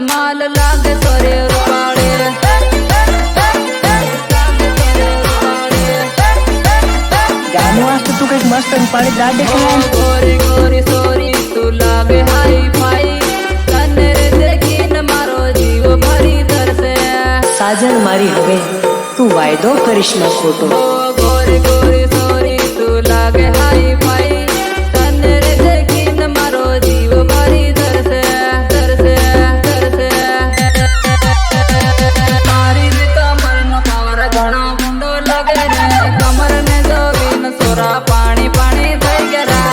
माल लागे सोरे रुपाड़े गानो आज तो तू कहीं मस्त रुपाड़ी दा देखे गोरी गोरी सोरी तू लागे हाई फाई तने रे देखी न मारो जीव भरी दर से साजन मारी हवे तू वायदो करिश न खोटो गोरी गोरी सोरी तू लागे हाई फाई तने रे देखी न मारो जीव भरी दर से मारी जी कमर न पावर घणो गुंडो लगे रे कमर ने जो बिन सोरा पानी पानी થઈ ગયા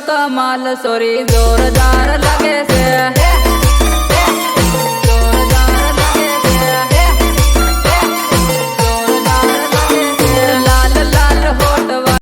कमाल सोरी जोरदार लगे से